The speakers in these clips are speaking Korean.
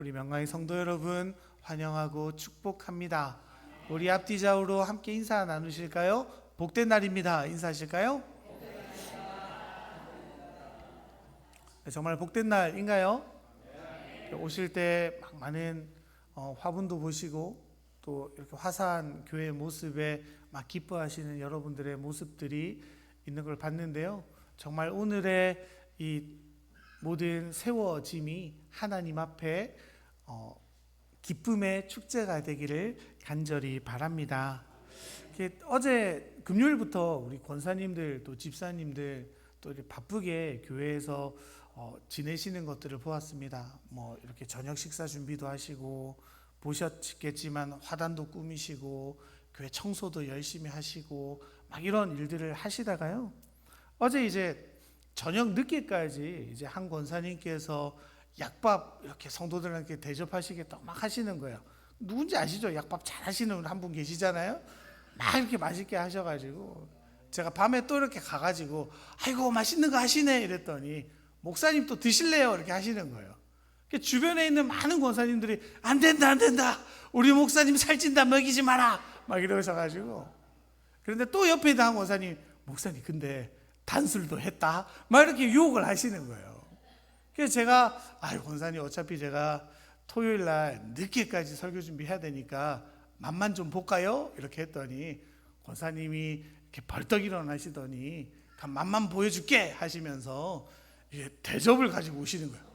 우리 명강의 성도 여러분 환영하고 축복합니다. 우리 앞뒤 좌우로 함께 인사 나누실까요? 복된 날입니다. 인사하실까요? 정말 복된 날인가요? 오실 때 많은 화분도 보시고 또 이렇게 화사한 교회 모습에 막 기뻐하시는 여러분들의 모습들이 있는 걸 봤는데요. 정말 오늘의 이 모든 세워짐이 하나님 앞에 기쁨의 축제가 되기를 간절히 바랍니다. 어제 금요일부터 우리 권사님들 또 집사님들 또 이렇게 바쁘게 교회에서 지내시는 것들을 보았습니다. 뭐 이렇게 저녁 식사 준비도 하시고 보셨겠지만 화단도 꾸미시고 교회 청소도 열심히 하시고 막 이런 일들을 하시다가요. 어제 이제 저녁 늦게까지 이제 한 권사님께서 약밥 이렇게 성도들한테 대접하시게 또 막 하시는 거예요. 누군지 아시죠? 약밥 잘 하시는 한 분 계시잖아요. 막 이렇게 맛있게 하셔가지고 제가 밤에 또 이렇게 가가지고 아이고 맛있는 거 하시네 이랬더니 목사님 또 드실래요? 이렇게 하시는 거예요. 주변에 있는 많은 권사님들이 안 된다 우리 목사님 살찐다 먹이지 마라 막 이러셔가지고 그런데 또 옆에 있는 한 권사님 목사님 근데 단술도 했다 막 이렇게 유혹을 하시는 거예요. 그래서 제가 권사님 어차피 제가 토요일 날 늦게까지 설교 준비해야 되니까 맛만 좀 볼까요? 이렇게 했더니 권사님이 이렇게 벌떡 일어나시더니 맛만 보여줄게 하시면서 대접을 가지고 오시는 거예요.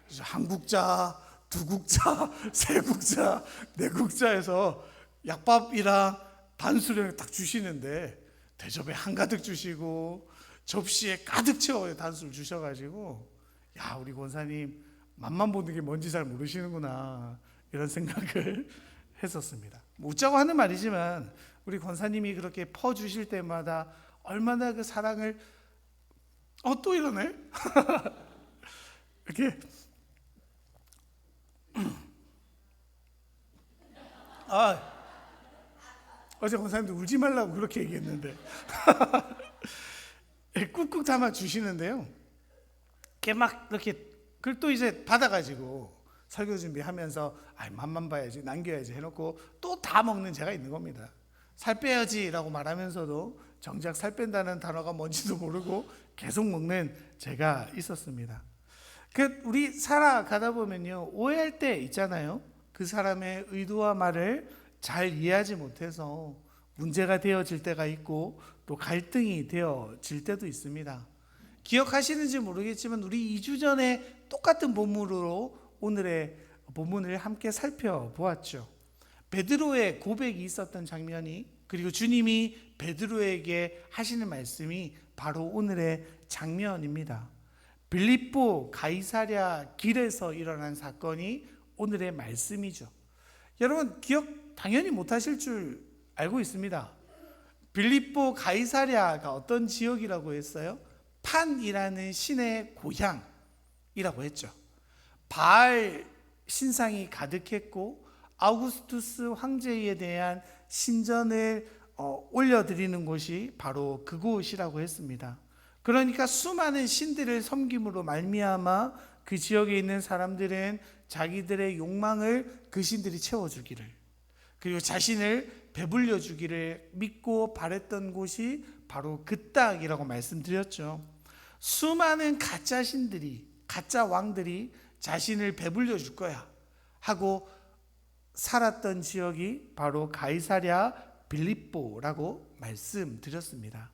그래서 한 국자, 두 국자, 세 국자, 네 국자에서 약밥이랑 단술을 딱 주시는데 대접에 한가득 주시고 접시에 가득 채워 단술 주셔가지고 야 우리 권사님 맛만 보는 게 뭔지 잘 모르시는구나 이런 생각을 했었습니다. 웃자고 하는 말이지만 우리 권사님이 그렇게 퍼주실 때마다 얼마나 그 사랑을 또 이러네 이렇게 어제 권사님도 울지 말라고 그렇게 얘기했는데 꾹꾹 담아 주시는데요. 이렇게 막 이렇게 그걸 또 이제 받아가지고 설교 준비하면서 맛만 봐야지 남겨야지 해놓고 또 다 먹는 제가 있는 겁니다. 살 빼야지라고 말하면서도 정작 살 뺀다는 단어가 뭔지도 모르고 계속 먹는 제가 있었습니다. 우리 살아가다 보면요 오해할 때 있잖아요. 그 사람의 의도와 말을 잘 이해하지 못해서 문제가 되어질 때가 있고 또 갈등이 되어질 때도 있습니다. 기억하시는지 모르겠지만 우리 2주 전에 똑같은 본문으로 오늘의 본문을 함께 살펴보았죠. 베드로의 고백이 있었던 장면이 그리고 주님이 베드로에게 하시는 말씀이 바로 오늘의 장면입니다. 빌립보 가이사랴 길에서 일어난 사건이 오늘의 말씀이죠. 여러분 기억 당연히 못하실 줄 알고 있습니다. 빌립보 가이사랴가 어떤 지역이라고 했어요? 판이라는 신의 고향이라고 했죠. 바알 신상이 가득했고 아우구스투스 황제에 대한 신전을 올려드리는 곳이 바로 그곳이라고 했습니다. 그러니까 수많은 신들을 섬김으로 말미암아 그 지역에 있는 사람들은 자기들의 욕망을 그 신들이 채워주기를 그리고 자신을 배불려 주기를 믿고 바랬던 곳이 바로 그 땅이라고 말씀드렸죠. 수많은 가짜 신들이 가짜 왕들이 자신을 배불려 줄 거야 하고 살았던 지역이 바로 가이사랴 빌립보라고 말씀드렸습니다.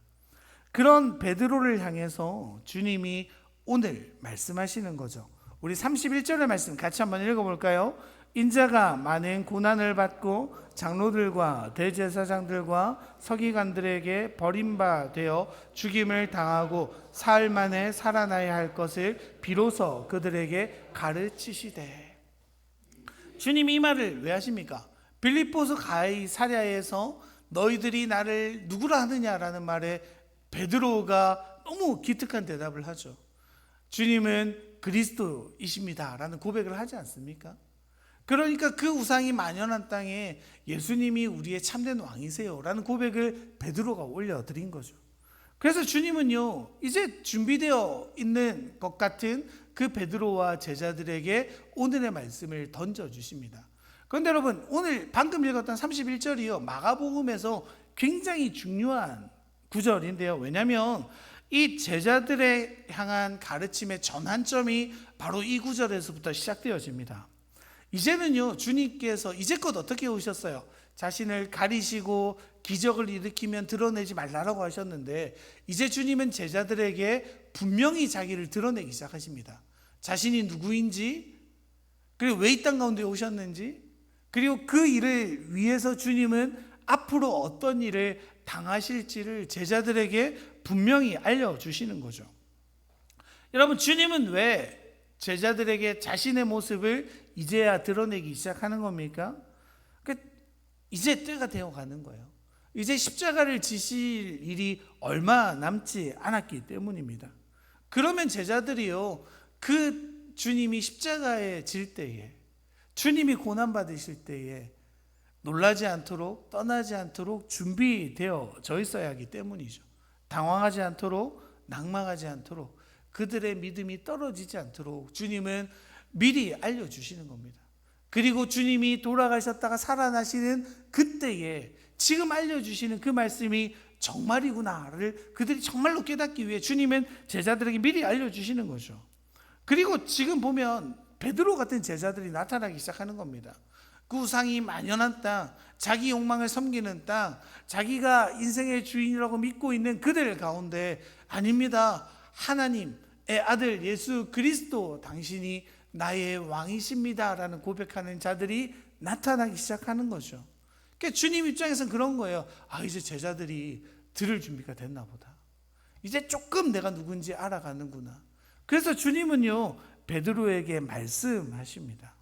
그런 베드로를 향해서 주님이 오늘 말씀하시는 거죠. 우리 31절의 말씀 같이 한번 읽어볼까요? 인자가 많은 고난을 받고 장로들과 대제사장들과 서기관들에게 버림받아 죽임을 당하고 사흘 만에 살아나야 할 것을 비로소 그들에게 가르치시되. 주님이 이 말을 왜 하십니까? 빌립보서 가이사랴에서 너희들이 나를 누구라 하느냐라는 말에 베드로가 너무 기특한 대답을 하죠. 주님은 그리스도이십니다 라는 고백을 하지 않습니까? 그러니까 그 우상이 만연한 땅에 예수님이 우리의 참된 왕이세요 라는 고백을 베드로가 올려드린 거죠. 그래서 주님은요 이제 준비되어 있는 것 같은 그 베드로와 제자들에게 오늘의 말씀을 던져주십니다. 그런데 여러분, 오늘 방금 읽었던 31절이요, 마가복음에서 굉장히 중요한 구절인데요. 왜냐하면 이 제자들에 향한 가르침의 전환점이 바로 이 구절에서부터 시작되어집니다. 이제는요, 주님께서 이제껏 어떻게 오셨어요? 자신을 가리시고 기적을 일으키면 드러내지 말라고 하셨는데, 이제 주님은 제자들에게 분명히 자기를 드러내기 시작하십니다. 자신이 누구인지, 그리고 왜 이 땅 가운데 오셨는지, 그리고 그 일을 위해서 주님은 앞으로 어떤 일을 당하실지를 제자들에게 분명히 알려주시는 거죠. 여러분, 주님은 왜 제자들에게 자신의 모습을 이제야 드러내기 시작하는 겁니까? 이제 때가 되어 가는 거예요. 이제 십자가를 지실 일이 얼마 남지 않았기 때문입니다. 그러면 제자들이요, 그 주님이 십자가에 질 때에, 주님이 고난받으실 때에 놀라지 않도록, 떠나지 않도록 준비되어져 있어야 하기 때문이죠. 당황하지 않도록, 낙망하지 않도록, 그들의 믿음이 떨어지지 않도록 주님은 미리 알려주시는 겁니다. 그리고 주님이 돌아가셨다가 살아나시는 그때에 지금 알려주시는 그 말씀이 정말이구나를 그들이 정말로 깨닫기 위해 주님은 제자들에게 미리 알려주시는 거죠. 그리고 지금 보면 베드로 같은 제자들이 나타나기 시작하는 겁니다. 그 우상이 만연한 땅, 자기 욕망을 섬기는 땅, 자기가 인생의 주인이라고 믿고 있는 그들 가운데, 아닙니다, 하나님의 아들 예수 그리스도 당신이 나의 왕이십니다 라는 고백하는 자들이 나타나기 시작하는 거죠. 그러니까 주님 입장에서는 그런 거예요. 이제 제자들이 들을 준비가 됐나 보다. 이제 조금 내가 누군지 알아가는구나. 그래서 주님은요, 베드로에게 말씀하십니다.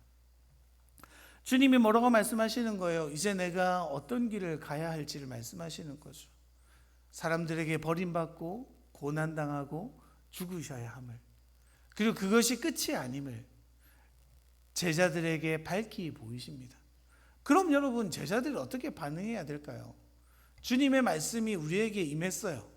주님이 뭐라고 말씀하시는 거예요? 이제 내가 어떤 길을 가야 할지를 말씀하시는 거죠. 사람들에게 버림받고 고난당하고 죽으셔야 함을, 그리고 그것이 끝이 아님을 제자들에게 밝히 보이십니다. 그럼 여러분, 제자들이 어떻게 반응해야 될까요? 주님의 말씀이 우리에게 임했어요.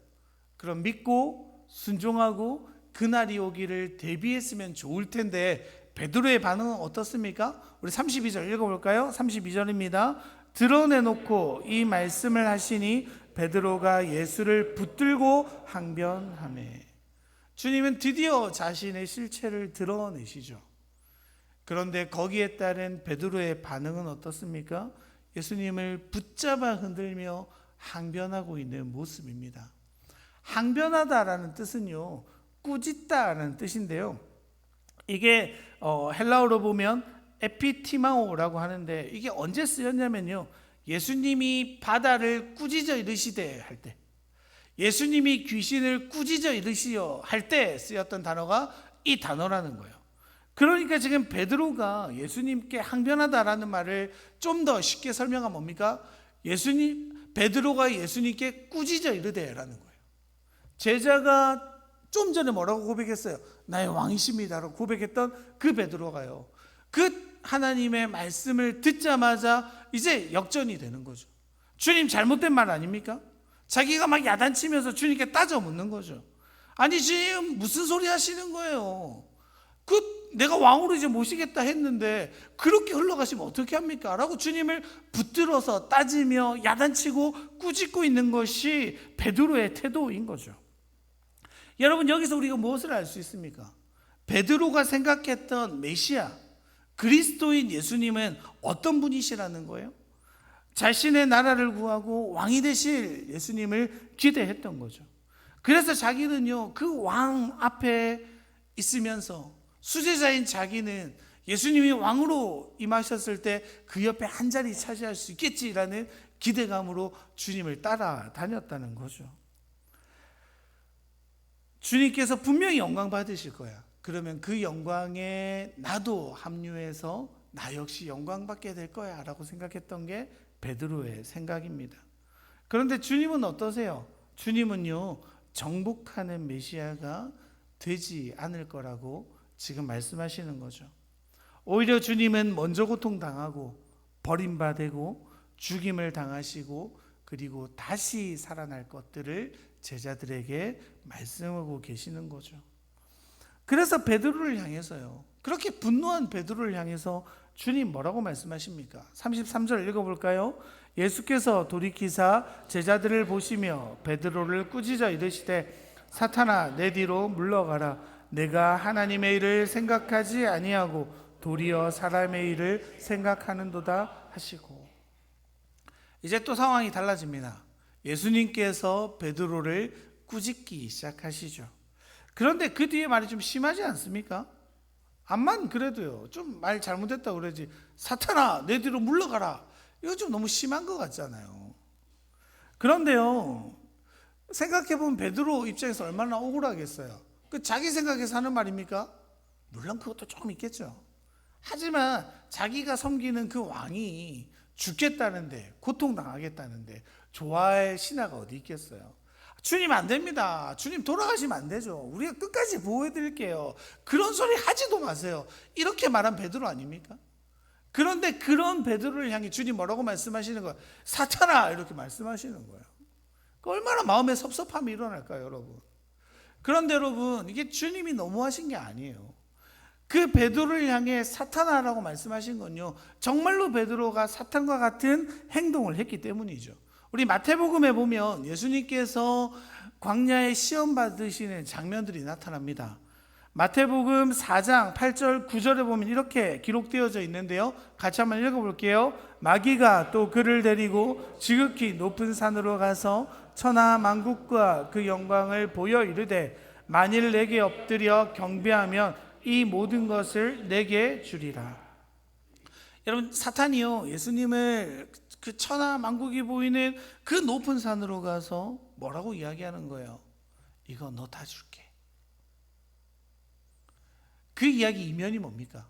그럼 믿고 순종하고 그날이 오기를 대비했으면 좋을 텐데, 베드로의 반응은 어떻습니까? 우리 32절 읽어볼까요? 32절입니다. 드러내놓고 이 말씀을 하시니 베드로가 예수를 붙들고 항변하매. 주님은 드디어 자신의 실체를 드러내시죠. 그런데 거기에 따른 베드로의 반응은 어떻습니까? 예수님을 붙잡아 흔들며 항변하고 있는 모습입니다. 항변하다라는 뜻은요, 꾸짖다라는 뜻인데요, 이게 헬라어로 보면 에피티마오라고 하는데, 이게 언제 쓰였냐면요, 예수님이 바다를 꾸짖어 이르시되 할 때, 예수님이 귀신을 꾸짖어 이르시어 할 때 쓰였던 단어가 이 단어라는 거예요. 그러니까 지금 베드로가 예수님께 항변하다라는 말을 좀 더 쉽게 설명하면 뭡니까? 베드로가 예수님께 꾸짖어 이르되라는 거예요. 제자가 좀 전에 뭐라고 고백했어요? 나의 왕이십니다라고 고백했던 그 베드로가요, 그 하나님의 말씀을 듣자마자 이제 역전이 되는 거죠. 주님 잘못된 말 아닙니까? 자기가 막 야단치면서 주님께 따져 묻는 거죠. 아니 지금 무슨 소리 하시는 거예요? 내가 왕으로 이제 모시겠다 했는데 그렇게 흘러가시면 어떻게 합니까? 라고 주님을 붙들어서 따지며 야단치고 꾸짖고 있는 것이 베드로의 태도인 거죠. 여러분, 여기서 우리가 무엇을 알 수 있습니까? 베드로가 생각했던 메시아, 그리스도인 예수님은 어떤 분이시라는 거예요? 자신의 나라를 구하고 왕이 되실 예수님을 기대했던 거죠. 그래서 자기는요, 그 왕 앞에 있으면서 수제자인 자기는 예수님이 왕으로 임하셨을 때 그 옆에 한 자리 차지할 수 있겠지라는 기대감으로 주님을 따라다녔다는 거죠. 주님께서 분명히 영광 받으실 거야. 그러면 그 영광에 나도 합류해서 나 역시 영광 받게 될 거야 라고 생각했던 게 베드로의 생각입니다. 그런데 주님은 어떠세요? 주님은요, 정복하는 메시아가 되지 않을 거라고 지금 말씀하시는 거죠. 오히려 주님은 먼저 고통당하고 버림받고 죽임을 당하시고 그리고 다시 살아날 것들을 제자들에게 말씀하고 계시는 거죠. 그래서 베드로를 향해서요, 그렇게 분노한 베드로를 향해서 주님 뭐라고 말씀하십니까? 33절 읽어볼까요? 예수께서 돌이키사 제자들을 보시며 베드로를 꾸짖어 이르시되 사탄아 내 뒤로 물러가라. 내가 하나님의 일을 생각하지 아니하고 도리어 사람의 일을 생각하는도다 하시고. 이제 또 상황이 달라집니다. 예수님께서 베드로를 꾸짖기 시작하시죠. 그런데 그 뒤에 말이 좀 심하지 않습니까? 암만 그래도요, 좀 말 잘못했다고 그러지, 사탄아 내 뒤로 물러가라, 이거 좀 너무 심한 것 같잖아요. 그런데요, 생각해보면 베드로 입장에서 얼마나 억울하겠어요. 그 자기 생각에서 하는 말입니까? 물론 그것도 조금 있겠죠. 하지만 자기가 섬기는 그 왕이 죽겠다는데, 고통당하겠다는데 좋아할 신하가 어디 있겠어요? 주님 안 됩니다. 주님 돌아가시면 안 되죠. 우리가 끝까지 보호해드릴게요. 그런 소리 하지도 마세요. 이렇게 말한 베드로 아닙니까? 그런데 그런 베드로를 향해 주님 뭐라고 말씀하시는 거예요? 사탄아, 이렇게 말씀하시는 거예요. 얼마나 마음에 섭섭함이 일어날까요, 여러분? 그런데 여러분, 이게 주님이 너무하신 게 아니에요. 그 베드로를 향해 사탄아라고 말씀하신 건요, 정말로 베드로가 사탄과 같은 행동을 했기 때문이죠. 우리 마태복음에 보면 예수님께서 광야에 시험 받으시는 장면들이 나타납니다. 마태복음 4장 8절 9절에 보면 이렇게 기록되어져 있는데요, 같이 한번 읽어볼게요. 마귀가 또 그를 데리고 지극히 높은 산으로 가서 천하 만국과 그 영광을 보여 이르되 만일 내게 엎드려 경배하면 이 모든 것을 내게 주리라. 여러분, 사탄이요, 예수님을 그 천하 만국이 보이는 그 높은 산으로 가서 뭐라고 이야기하는 거예요? 이거 너 다 줄게. 그 이야기 이면이 뭡니까?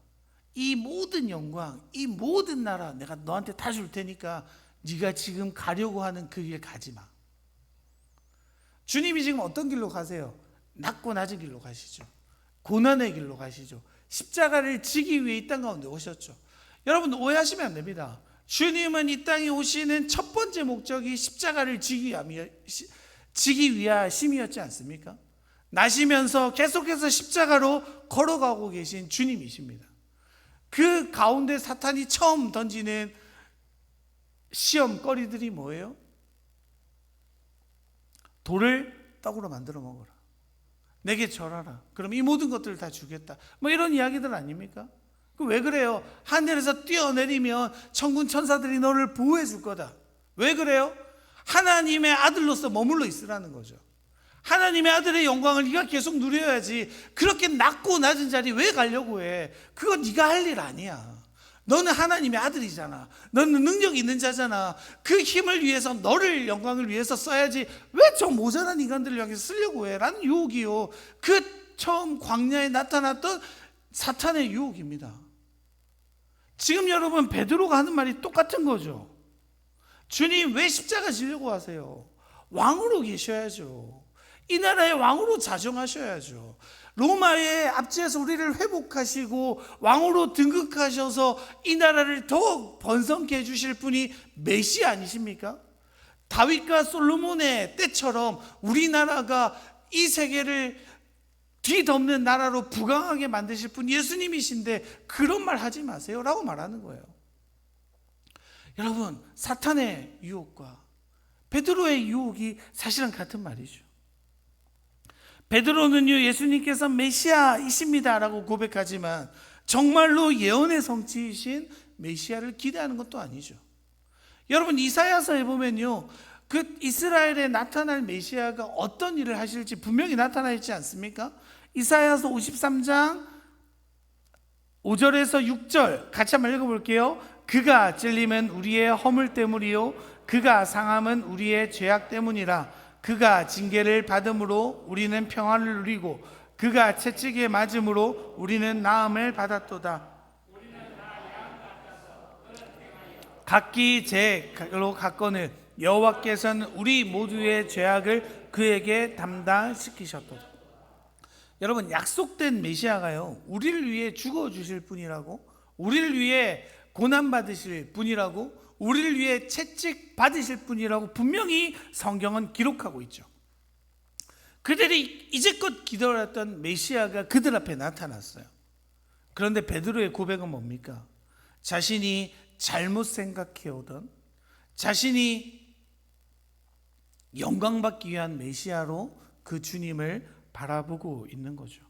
이 모든 영광, 이 모든 나라 내가 너한테 다 줄 테니까 네가 지금 가려고 하는 그 길 가지 마. 주님이 지금 어떤 길로 가세요? 낮고 낮은 길로 가시죠. 고난의 길로 가시죠. 십자가를 지기 위해 이 땅 가운데 오셨죠. 여러분, 오해하시면 안 됩니다. 주님은 이 땅에 오시는 첫 번째 목적이 십자가를 지기 위하심이었지 않습니까? 나시면서 계속해서 십자가로 걸어가고 계신 주님이십니다. 그 가운데 사탄이 처음 던지는 시험거리들이 뭐예요? 돌을 떡으로 만들어 먹어라, 내게 절하라, 그럼 이 모든 것들을 다 주겠다, 뭐 이런 이야기들 아닙니까? 왜 그래요? 하늘에서 뛰어내리면 천군 천사들이 너를 보호해 줄 거다. 왜 그래요? 하나님의 아들로서 머물러 있으라는 거죠. 하나님의 아들의 영광을 네가 계속 누려야지. 그렇게 낮고 낮은 자리 왜 가려고 해? 그거 네가 할 일 아니야. 너는 하나님의 아들이잖아. 너는 능력 있는 자잖아. 그 힘을 위해서, 너를 영광을 위해서 써야지 왜 저 모자란 인간들을 향해서 쓰려고 해? 라는 유혹이요, 그 처음 광야에 나타났던 사탄의 유혹입니다. 지금 여러분, 베드로가 하는 말이 똑같은 거죠. 주님 왜 십자가 지려고 하세요? 왕으로 계셔야죠. 이 나라의 왕으로 자정하셔야죠. 로마의 압제에서 우리를 회복하시고 왕으로 등극하셔서 이 나라를 더욱 번성케 해주실 분이 메시아 아니십니까? 다윗과 솔로몬의 때처럼 우리나라가 이 세계를 뒤덮는 나라로 부강하게 만드실 분 예수님이신데 그런 말 하지 마세요 라고 말하는 거예요. 여러분, 사탄의 유혹과 베드로의 유혹이 사실은 같은 말이죠. 베드로는요, 예수님께서 메시아이십니다 라고 고백하지만 정말로 예언의 성취이신 메시아를 기대하는 것도 아니죠. 여러분, 이사야서에 보면요, 그 이스라엘에 나타날 메시아가 어떤 일을 하실지 분명히 나타나 있지 않습니까? 이사야서 53장 5절에서 6절 같이 한번 읽어볼게요. 그가 찔림은 우리의 허물 때문이요 그가 상함은 우리의 죄악 때문이라. 그가 징계를 받음으로 우리는 평안을 누리고 그가 채찍에 맞음으로 우리는 나음을 받았도다. 각기 제 갈로 갔거늘 여호와께서는 우리 모두의 죄악을 그에게 담당시키셨도다. 여러분, 약속된 메시아가요, 우리를 위해 죽어주실 분이라고, 우리를 위해 고난받으실 분이라고, 우리를 위해 채찍 받으실 분이라고 분명히 성경은 기록하고 있죠. 그들이 이제껏 기다렸던 메시아가 그들 앞에 나타났어요. 그런데 베드로의 고백은 뭡니까? 자신이 잘못 생각해오던, 자신이 영광받기 위한 메시아로 그 주님을 바라보고 있는 거죠.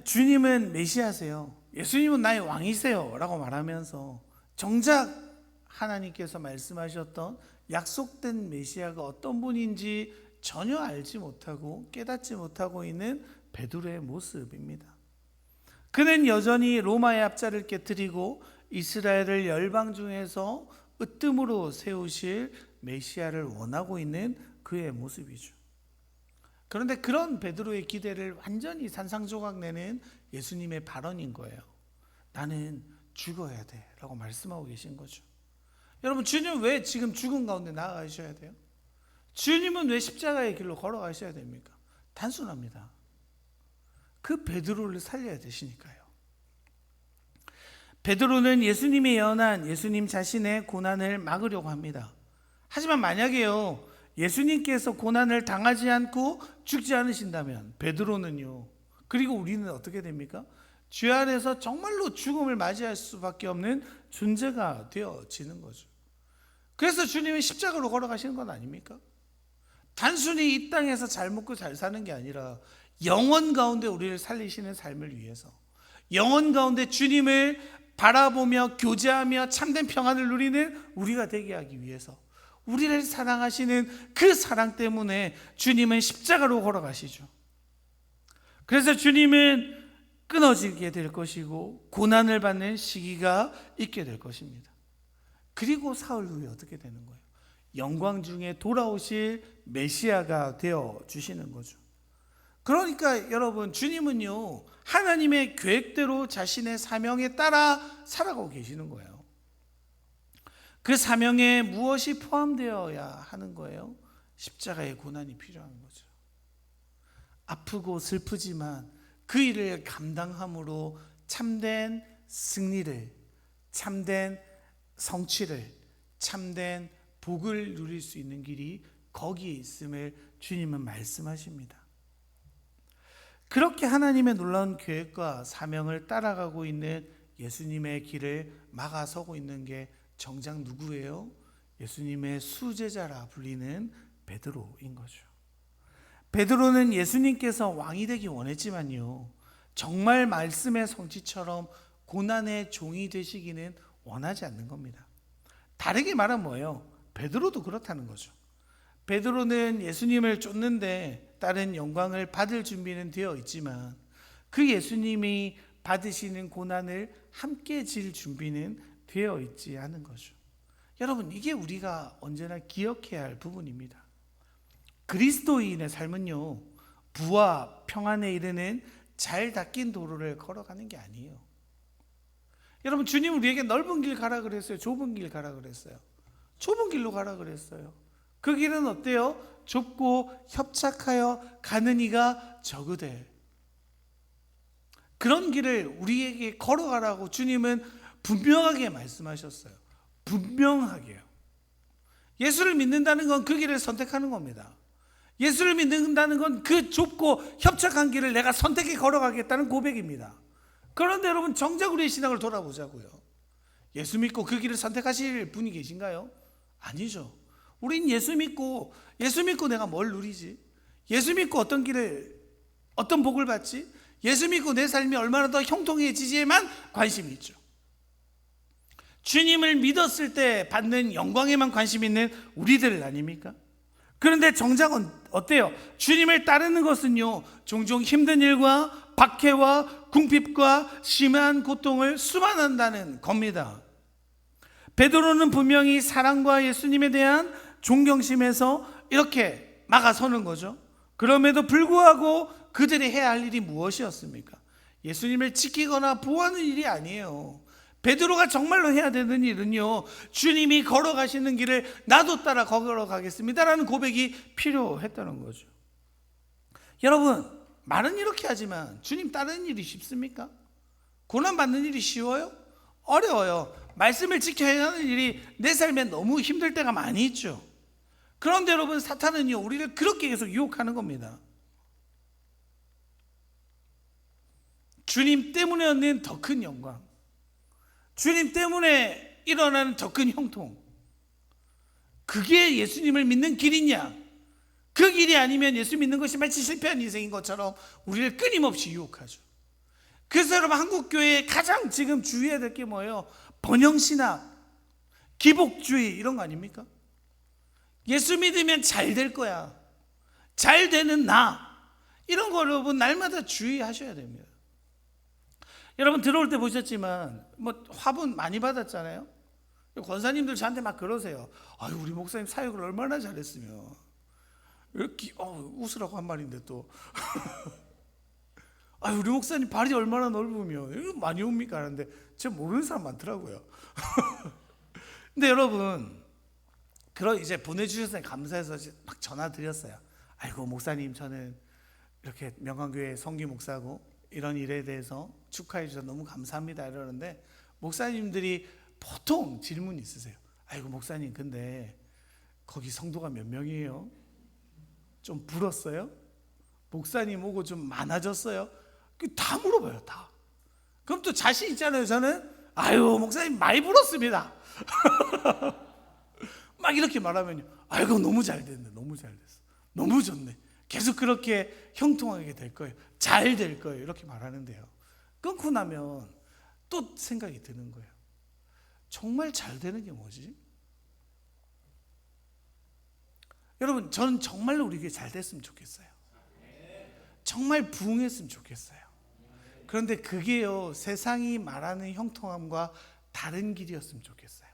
주님은 메시아세요. 예수님은 나의 왕이세요 라고 말하면서 정작 하나님께서 말씀하셨던 약속된 메시아가 어떤 분인지 전혀 알지 못하고 깨닫지 못하고 있는 베드로의 모습입니다. 그는 여전히 로마의 압자를 깨뜨리고 이스라엘을 열방 중에서 으뜸으로 세우실 메시아를 원하고 있는 그의 모습이죠. 그런데 그런 베드로의 기대를 완전히 산상조각내는 예수님의 발언인 거예요. 나는 죽어야 돼 라고 말씀하고 계신 거죠. 여러분, 주님은 왜 지금 죽음 가운데 나아가셔야 돼요? 주님은 왜 십자가의 길로 걸어가셔야 됩니까? 단순합니다. 그 베드로를 살려야 되시니까요. 베드로는 예수님이 예언한 예수님 자신의 고난을 막으려고 합니다. 하지만 만약에요, 예수님께서 고난을 당하지 않고 죽지 않으신다면 베드로는요, 그리고 우리는 어떻게 됩니까? 죄 안에서 정말로 죽음을 맞이할 수밖에 없는 존재가 되어지는 거죠. 그래서 주님은 십자가로 걸어가시는 건 아닙니까? 단순히 이 땅에서 잘 먹고 잘 사는 게 아니라 영원 가운데 우리를 살리시는 삶을 위해서, 영원 가운데 주님을 바라보며 교제하며 참된 평안을 누리는 우리가 되게 하기 위해서, 우리를 사랑하시는 그 사랑 때문에 주님은 십자가로 걸어가시죠. 그래서 주님은 끊어지게 될 것이고 고난을 받는 시기가 있게 될 것입니다. 그리고 사흘 후에 어떻게 되는 거예요? 영광 중에 돌아오실 메시아가 되어 주시는 거죠. 그러니까 여러분, 주님은요, 하나님의 계획대로 자신의 사명에 따라 살아가고 계시는 거예요. 그 사명에 무엇이 포함되어야 하는 거예요? 십자가의 고난이 필요한 거죠. 아프고 슬프지만 그 일을 감당함으로 참된 승리를, 참된 성취를, 참된 복을 누릴 수 있는 길이 거기에 있음을 주님은 말씀하십니다. 그렇게 하나님의 놀라운 계획과 사명을 따라가고 있는 예수님의 길을 막아서고 있는 게 정작 누구예요? 예수님의 수제자라 불리는 베드로인 거죠. 베드로는 예수님께서 왕이 되기 원했지만요, 정말 말씀의 성취처럼 고난의 종이 되시기는 원하지 않는 겁니다. 다르게 말하면 뭐예요? 베드로도 그렇다는 거죠. 베드로는 예수님을 쫓는데 다른 영광을 받을 준비는 되어 있지만 그 예수님이 받으시는 고난을 함께 질 준비는 되어 있지 않은 거죠. 여러분, 이게 우리가 언제나 기억해야 할 부분입니다. 그리스도인의 삶은요, 부와 평안에 이르는 잘 닦인 도로를 걸어가는 게 아니에요. 여러분, 주님은 우리에게 넓은 길 가라 그랬어요? 좁은 길 가라 그랬어요? 좁은 길로 가라 그랬어요. 그 길은 어때요? 좁고 협착하여 가는 이가 적으되. 그런 길을 우리에게 걸어가라고 주님은 분명하게 말씀하셨어요. 분명하게요. 예수를 믿는다는 건 그 길을 선택하는 겁니다. 예수를 믿는다는 건 그 좁고 협착한 길을 내가 선택해 걸어가겠다는 고백입니다. 그런데 여러분, 정작 우리의 신앙을 돌아보자고요. 예수 믿고 그 길을 선택하실 분이 계신가요? 아니죠. 우린 예수 믿고 내가 뭘 누리지? 예수 믿고 어떤 복을 받지? 예수 믿고 내 삶이 얼마나 더 형통해지지에만 관심이 있죠. 주님을 믿었을 때 받는 영광에만 관심 있는 우리들 아닙니까? 그런데 정작은 어때요? 주님을 따르는 것은요, 종종 힘든 일과 박해와 궁핍과 심한 고통을 수반한다는 겁니다. 베드로는 분명히 사랑과 예수님에 대한 존경심에서 이렇게 막아서는 거죠. 그럼에도 불구하고 그들이 해야 할 일이 무엇이었습니까? 예수님을 지키거나 보호하는 일이 아니에요. 베드로가 정말로 해야 되는 일은요, 주님이 걸어가시는 길을 나도 따라 걸어가겠습니다라는 고백이 필요했다는 거죠. 여러분, 말은 이렇게 하지만 주님 따르는 일이 쉽습니까? 고난받는 일이 쉬워요? 어려워요. 말씀을 지켜야 하는 일이 내 삶에 너무 힘들 때가 많이 있죠. 그런데 여러분, 사탄은요 우리를 그렇게 계속 유혹하는 겁니다. 주님 때문에 얻는 더 큰 영광, 주님 때문에 일어나는 더 큰 형통, 그게 예수님을 믿는 길이냐? 그 길이 아니면 예수 믿는 것이 마치 실패한 인생인 것처럼 우리를 끊임없이 유혹하죠. 그래서 여러분, 한국교회에 가장 지금 주의해야 될 게 뭐예요? 번영신학, 기복주의, 이런 거 아닙니까? 예수 믿으면 잘 될 거야, 잘 되는 나, 이런 거 여러분 날마다 주의하셔야 됩니다. 여러분, 들어올 때 보셨지만 화분 많이 받았잖아요. 권사님들 저한테 막 그러세요. 아유, 우리 목사님 사역을 얼마나 잘했으면 이렇게 웃으라고 한 말인데 또 아유, 우리 목사님 발이 얼마나 넓으면 이거 많이 옵니까 하는데 제가 모르는 사람 많더라고요. 근데 여러분, 그런 이제 보내주셔서 감사해서 막 전화 드렸어요. 아이고 목사님, 저는 이렇게 명강교회 성기 목사고 이런 일에 대해서 축하해 주셔서 너무 감사합니다 이러는데, 목사님들이 보통 질문이 있으세요. 아이고 목사님, 근데 거기 성도가 몇 명이에요? 좀 불었어요? 목사님 오고 좀 많아졌어요? 다 물어봐요, 다. 그럼 또 자신 있잖아요. 저는 아유 목사님 많이 불었습니다. 막 이렇게 말하면요, 아이고 너무 잘 됐네, 너무 잘 됐어, 너무 좋네, 계속 그렇게 형통하게 될 거예요, 잘 될 거예요, 이렇게 말하는데요, 끊고 나면 또 생각이 드는 거예요. 정말 잘 되는 게 뭐지? 여러분, 저는 정말로 우리 교회 잘 됐으면 좋겠어요. 정말 부흥했으면 좋겠어요. 그런데 그게요, 세상이 말하는 형통함과 다른 길이었으면 좋겠어요.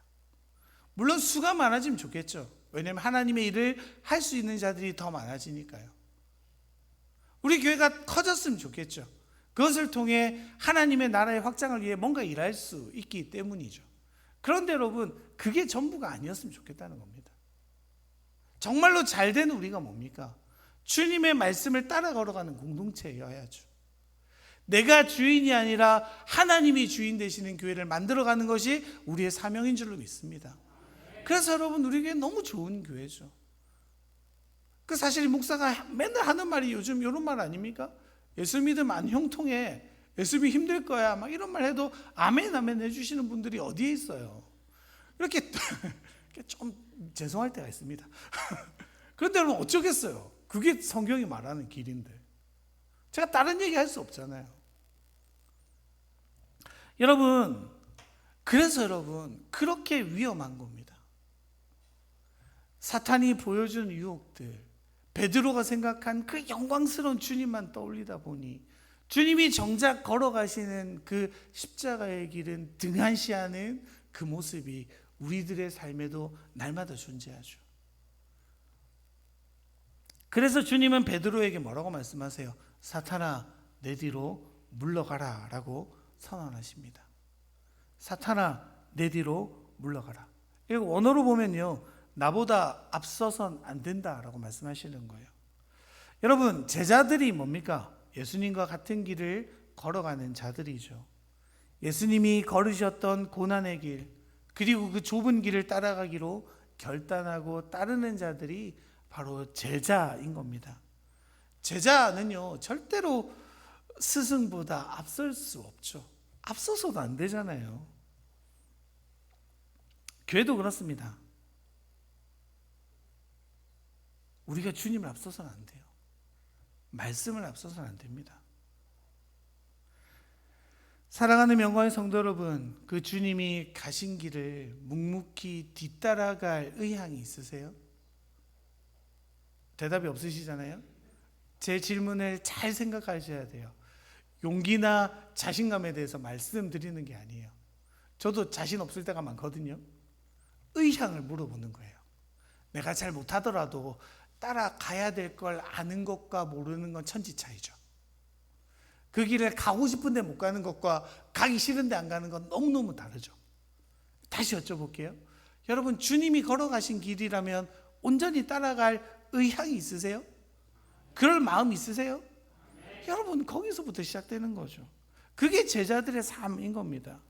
물론 수가 많아지면 좋겠죠. 왜냐하면 하나님의 일을 할 수 있는 자들이 더 많아지니까요. 우리 교회가 커졌으면 좋겠죠. 그것을 통해 하나님의 나라의 확장을 위해 뭔가 일할 수 있기 때문이죠. 그런데 여러분, 그게 전부가 아니었으면 좋겠다는 겁니다. 정말로 잘된 우리가 뭡니까? 주님의 말씀을 따라 걸어가는 공동체여야죠. 내가 주인이 아니라 하나님이 주인 되시는 교회를 만들어가는 것이 우리의 사명인 줄로 믿습니다. 그래서 여러분, 우리 교회 너무 좋은 교회죠. 그 사실 목사가 맨날 하는 말이 요즘 이런 말 아닙니까? 예수 믿으면 안 형통해, 예수 믿으면 힘들 거야, 막 이런 말 해도 아멘 아멘 해주시는 분들이 어디에 있어요? 이렇게 좀 죄송할 때가 있습니다. 그런데 여러분, 어쩌겠어요? 그게 성경이 말하는 길인데 제가 다른 얘기 할 수 없잖아요. 여러분, 그래서 여러분, 그렇게 위험한 겁니다. 사탄이 보여준 유혹들, 베드로가 생각한 그 영광스러운 주님만 떠올리다 보니 주님이 정작 걸어가시는 그 십자가의 길은 등한시하는 그 모습이 우리들의 삶에도 날마다 존재하죠. 그래서 주님은 베드로에게 뭐라고 말씀하세요? 사탄아, 내 뒤로 물러가라 라고 선언하십니다. 사탄아, 내 뒤로 물러가라. 이거 원어로 보면요, 나보다 앞서선 안 된다라고 말씀하시는 거예요. 여러분, 제자들이 뭡니까? 예수님과 같은 길을 걸어가는 자들이죠. 예수님이 걸으셨던 고난의 길, 그리고 그 좁은 길을 따라가기로 결단하고 따르는 자들이 바로 제자인 겁니다. 제자는요, 절대로 스승보다 앞설 수 없죠. 앞서서도 안 되잖아요. 교회도 그렇습니다. 우리가 주님을 앞서서는 안 돼요. 말씀을 앞서서는 안 됩니다. 사랑하는 명광의 성도 여러분, 그 주님이 가신 길을 묵묵히 뒤따라갈 의향이 있으세요? 대답이 없으시잖아요. 제 질문을 잘 생각하셔야 돼요. 용기나 자신감에 대해서 말씀드리는 게 아니에요. 저도 자신 없을 때가 많거든요. 의향을 물어보는 거예요. 내가 잘 못하더라도 따라가야 될 걸 아는 것과 모르는 건 천지 차이죠. 그 길을 가고 싶은데 못 가는 것과 가기 싫은데 안 가는 건 너무너무 다르죠. 다시 여쭤볼게요. 여러분, 주님이 걸어가신 길이라면 온전히 따라갈 의향이 있으세요? 그럴 마음 있으세요? 여러분, 거기서부터 시작되는 거죠. 그게 제자들의 삶인 겁니다.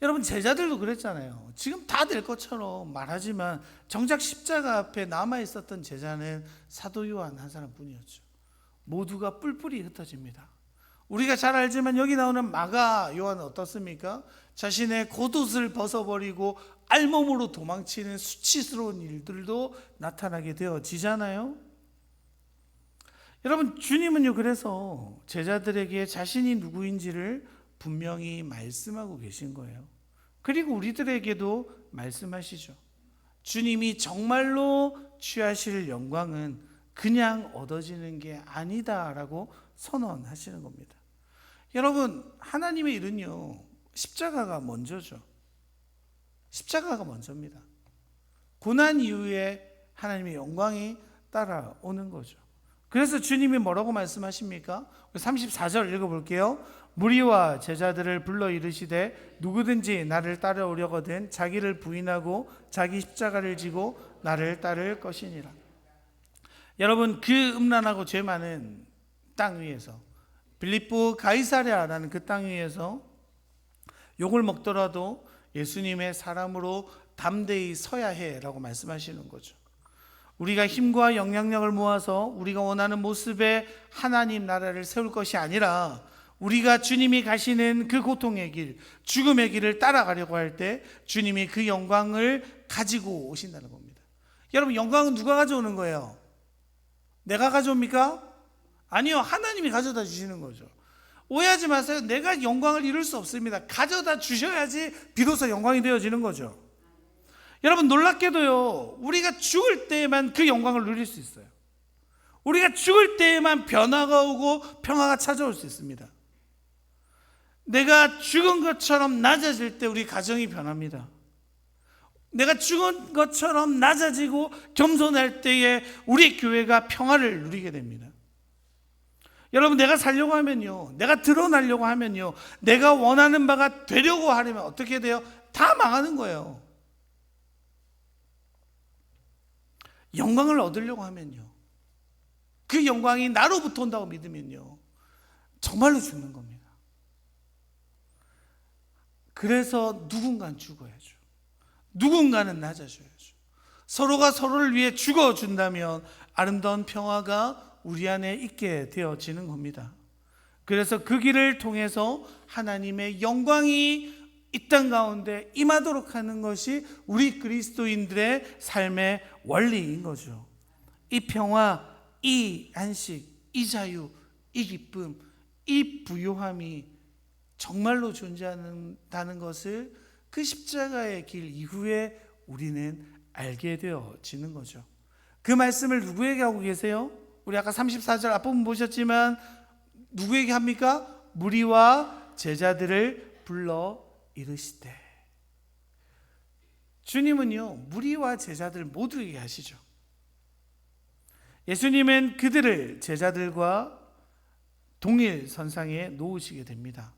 여러분, 제자들도 그랬잖아요. 지금 다 될 것처럼 말하지만 정작 십자가 앞에 남아 있었던 제자는 사도 요한 한 사람뿐이었죠. 모두가 뿔뿔이 흩어집니다. 우리가 잘 알지만 여기 나오는 마가 요한은 어떻습니까? 자신의 겉옷을 벗어버리고 알몸으로 도망치는 수치스러운 일들도 나타나게 되어지잖아요. 여러분, 주님은요, 그래서 제자들에게 자신이 누구인지를 분명히 말씀하고 계신 거예요. 그리고 우리들에게도 말씀하시죠. 주님이 정말로 취하실 영광은 그냥 얻어지는 게 아니다라고 선언하시는 겁니다. 여러분, 하나님의 일은요, 십자가가 먼저죠. 십자가가 먼저입니다. 고난 이후에 하나님의 영광이 따라오는 거죠. 그래서 주님이 뭐라고 말씀하십니까? 34절 읽어볼게요. 무리와 제자들을 불러 이르시되 누구든지 나를 따라오려거든 자기를 부인하고 자기 십자가를 지고 나를 따를 것이니라. 여러분, 그 음란하고 죄 많은 땅 위에서, 빌립보 가이사랴라는 그 땅 위에서 욕을 먹더라도 예수님의 사람으로 담대히 서야 해라고 말씀하시는 거죠. 우리가 힘과 영향력을 모아서 우리가 원하는 모습의 하나님 나라를 세울 것이 아니라 우리가 주님이 가시는 그 고통의 길, 죽음의 길을 따라가려고 할 때 주님이 그 영광을 가지고 오신다는 겁니다. 여러분, 영광은 누가 가져오는 거예요? 내가 가져옵니까? 아니요, 하나님이 가져다 주시는 거죠. 오해하지 마세요. 내가 영광을 이룰 수 없습니다. 가져다 주셔야지 비로소 영광이 되어지는 거죠. 여러분, 놀랍게도요, 우리가 죽을 때에만 그 영광을 누릴 수 있어요. 우리가 죽을 때에만 변화가 오고 평화가 찾아올 수 있습니다. 내가 죽은 것처럼 낮아질 때 우리 가정이 변합니다. 내가 죽은 것처럼 낮아지고 겸손할 때에 우리 교회가 평화를 누리게 됩니다. 여러분, 내가 살려고 하면요, 내가 드러나려고 하면요, 내가 원하는 바가 되려고 하려면 어떻게 돼요? 다 망하는 거예요. 영광을 얻으려고 하면요, 그 영광이 나로부터 온다고 믿으면요, 정말로 죽는 겁니다. 그래서 누군가는 죽어야죠. 누군가는 낮아져야죠. 서로가 서로를 위해 죽어준다면 아름다운 평화가 우리 안에 있게 되어지는 겁니다. 그래서 그 길을 통해서 하나님의 영광이 이 땅 가운데 임하도록 하는 것이 우리 그리스도인들의 삶의 원리인 거죠. 이 평화, 이 안식, 이 자유, 이 기쁨, 이 부요함이 정말로 존재한다는 것을 그 십자가의 길 이후에 우리는 알게 되어지는 거죠. 그 말씀을 누구에게 하고 계세요? 우리 아까 34절 앞부분 보셨지만 누구에게 합니까? 무리와 제자들을 불러 이르시되. 주님은요, 무리와 제자들 모두에게 하시죠. 예수님은 그들을 제자들과 동일 선상에 놓으시게 됩니다.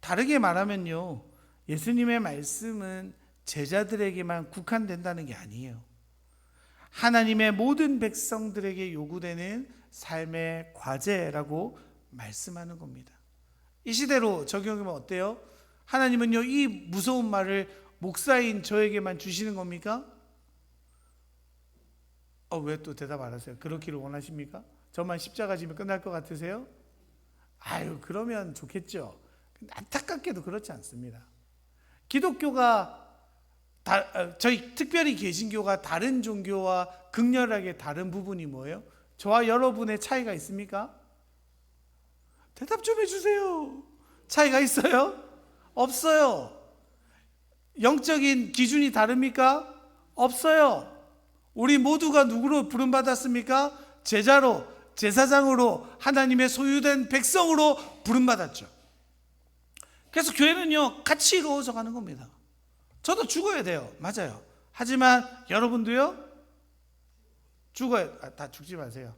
다르게 말하면요, 예수님의 말씀은 제자들에게만 국한된다는 게 아니에요. 하나님의 모든 백성들에게 요구되는 삶의 과제라고 말씀하는 겁니다. 이 시대로 적용하면 어때요? 하나님은요, 이 무서운 말을 목사인 저에게만 주시는 겁니까? 왜 또 대답 안 하세요? 그렇기를 원하십니까? 저만 십자가 지면 끝날 것 같으세요? 아유, 그러면 좋겠죠. 근데 안타깝게도 그렇지 않습니다. 기독교가 저희 특별히 개신교가 다른 종교와 극렬하게 다른 부분이 뭐예요? 저와 여러분의 차이가 있습니까? 대답 좀 해주세요. 차이가 있어요? 없어요. 영적인 기준이 다릅니까? 없어요. 우리 모두가 누구로 부름받았습니까? 제자로, 제사장으로, 하나님의 소유된 백성으로 부름받았죠. 그래서 교회는요, 같이 이루어져 가는 겁니다. 저도 죽어야 돼요. 맞아요. 하지만 여러분도요, 죽어야, 다 죽지 마세요.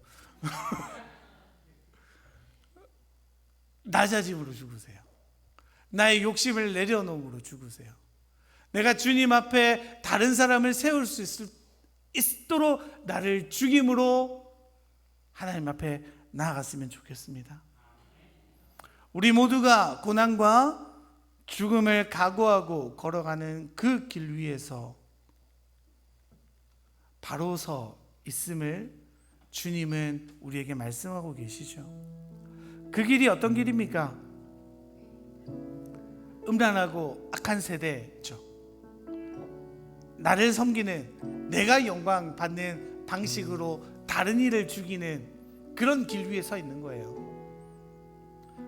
낮아짐으로 죽으세요. 나의 욕심을 내려놓음으로 죽으세요. 내가 주님 앞에 다른 사람을 세울 수 있도록 나를 죽임으로 하나님 앞에 나아갔으면 좋겠습니다. 우리 모두가 고난과 죽음을 각오하고 걸어가는 그 길 위에서 바로 서 있음을 주님은 우리에게 말씀하고 계시죠. 그 길이 어떤 길입니까? 음란하고 악한 세대죠. 나를 섬기는, 내가 영광 받는 방식으로 다른 이를 죽이는 그런 길 위에 서 있는 거예요.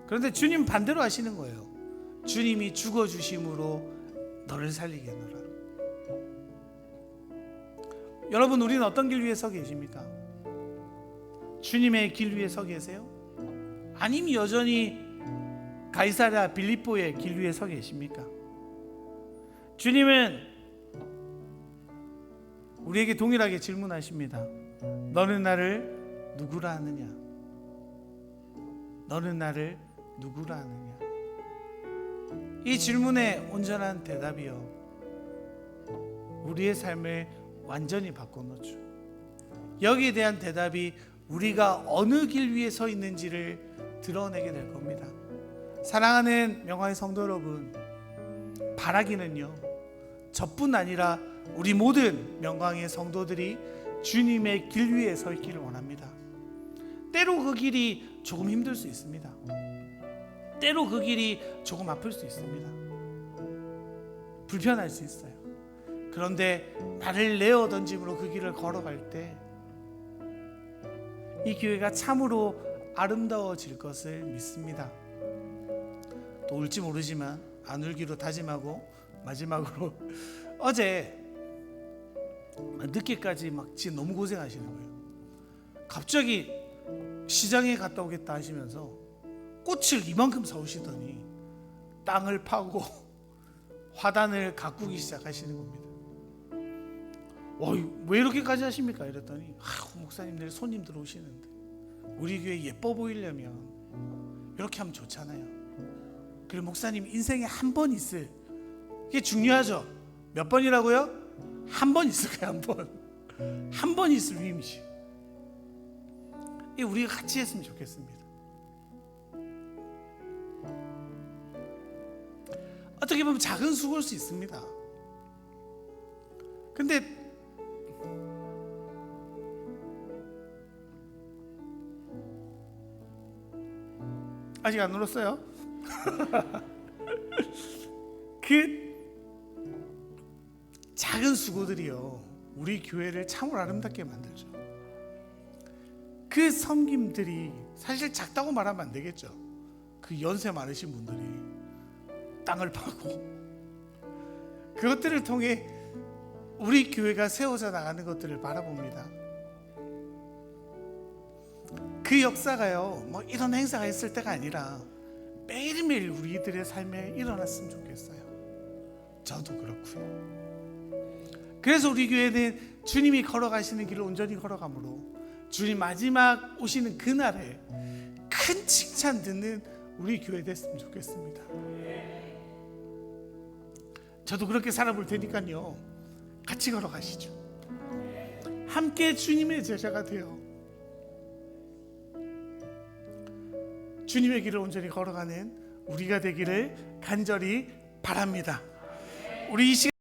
그런데 주님 반대로 하시는 거예요. 주님이 죽어주심으로 너를 살리겠노라. 여러분, 우리는 어떤 길 위에 서 계십니까? 주님의 길 위에 서 계세요? 아니면 여전히 가이사랴 빌립보의 길 위에 서 계십니까? 주님은 우리에게 동일하게 질문하십니다. 너는 나를 누구라 하느냐? 너는 나를 누구라 하느냐? 이 질문에 온전한 대답이요, 우리의 삶을 완전히 바꿔놓죠. 여기에 대한 대답이 우리가 어느 길 위에 서 있는지를 드러내게 될 겁니다. 사랑하는 명화의 성도 여러분, 바라기는요, 저뿐 아니라 우리 모든 명광의 성도들이 주님의 길 위에 서 있기를 원합니다. 때로 그 길이 조금 힘들 수 있습니다. 때로 그 길이 조금 아플 수 있습니다. 불편할 수 있어요. 그런데 나를 내어 던짐으로 그 길을 걸어갈 때 이 교회가 참으로 아름다워질 것을 믿습니다. 또 울지 모르지만 안 울기로 다짐하고, 마지막으로 어제 늦게까지 막 지금 너무 고생하시는 거예요. 갑자기 시장에 갔다 오겠다 하시면서 꽃을 이만큼 사오시더니 땅을 파고 화단을 가꾸기 시작하시는 겁니다. 왜 이렇게까지 하십니까? 이랬더니 목사님 내일 손님 들어오시는데 우리 교회 예뻐 보이려면 이렇게 하면 좋잖아요. 그리고 목사님 인생에 한 번 있을, 이게 중요하죠. 몇 번이라고요? 한 번 있을 거예요. 한 번 있을 위임이지. 이 우리가 같이 했으면 좋겠습니다. 어떻게 보면 작은 수고일 수 있습니다. 근데 아직 안 울었어요? 그 작은 수고들이요, 우리 교회를 참으로 아름답게 만들죠. 그 섬김들이 사실 작다고 말하면 안 되겠죠. 그 연세 많으신 분들이 땅을 파고 그것들을 통해 우리 교회가 세워져 나가는 것들을 바라봅니다. 그 역사가요, 뭐 이런 행사가 있을 때가 아니라 매일매일 우리들의 삶에 일어났으면 좋겠어요. 저도 그렇고요. 그래서 우리 교회는 주님이 걸어가시는 길을 온전히 걸어가므로 주님 마지막 오시는 그날에 큰 칭찬 듣는 우리 교회 됐으면 좋겠습니다. 저도 그렇게 살아볼 테니까요, 같이 걸어가시죠. 함께 주님의 제자가 되어 주님의 길을 온전히 걸어가는 우리가 되기를 간절히 바랍니다. 우리 이 시간